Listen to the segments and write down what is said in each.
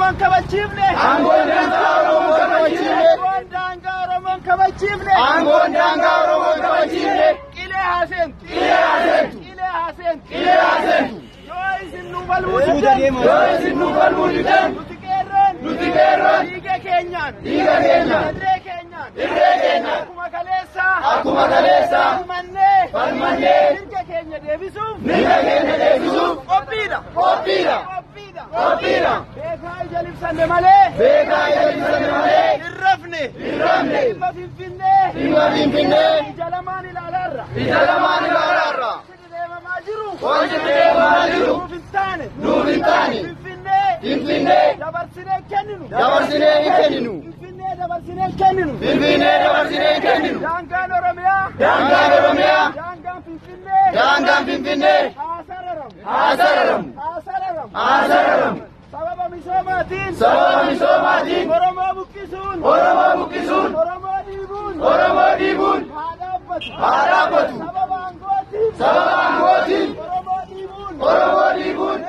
Oromoon kabachiifne. Aangoon daangaa Oromoon kabachiifne. Aangoon daangaa Oromoon kabachiifne. Aangoon daangaa Oromoon kabachiifne. Qilee haaseentu. Qilee haaseentu. Qilee haaseentu. Qilee haaseentu. Yoo isin nu balbuu diddan. Yoo isin nu balbuu diddan. Nuti qeerroon. Nuti qeerroon. Dhiiga keenyaan. Dhiiga keenyaan. Irree keenyaan. Irree keenyaan. Akkuma kaleessaa. Akkuma kaleessaa. Falmannee. Falmannee. Mirga keenya deebisuuf. Mirga keenya deebisuuf. Qophiidha. Qophiidha. Qophiidha. Qophiidha. Beekaa ija libsanne malee. Beekaa ija libsanne malee. Hin rafne. Hin rafne. Dhimma Finfinnee. Dhimma Finfinnee. Ija lamaan ilaalaarra. Ija lamaan ilaalaarra. Wanti deemamaa jiru. Wanti deemamaa jiru. Nuuf hin taane. Nuuf hin taane. Finfinnee. Finfinnee. Dabarsinee kenninu. Dabarsinee hin kenninu. Finfinnee dabarsinee kenninu. Finfinnee dabarsinee hin kenninu. Daangaan Oromiyaa. Daangaan Oromiyaa. Daangaan Finfinnee. Daangaan Finfinnee. Haa sararamu. Haa sararamu. Haa sararamu. Haa sararamu. Sababa misoomaatiin. Sababa misoomaatiin. Oromoo buqqisuun. Oromoo buqqisuun. Oromoo dhiibuun. Oromoo dhiibuun. Haa dhaabbatu. Haa dhaabbatu. Sababa aangootiin. Sababa aangootiin. Oromoo dhiibuun. Oromoo dhiibuun.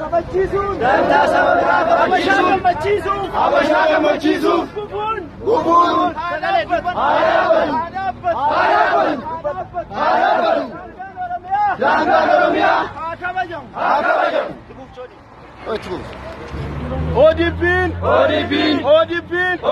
Kabachiisuun. Dantaa saba biraa Habashaa kabachiisuun. gammachiisuun. Habashaa gammachiisuun. Gufuun. Gufuun. Haa dhaabbatu. Haa dhaabbatu. Haa dhaabbatu. Haa dhaabbatu. Haa dhaabbatu. Haa dhaabbatu. Daangaan Oromiyaa. Daangaan Oromiyaa. Haa kabajamu. Haa kabajamu. ODP'n. ODP'n. ODP'n.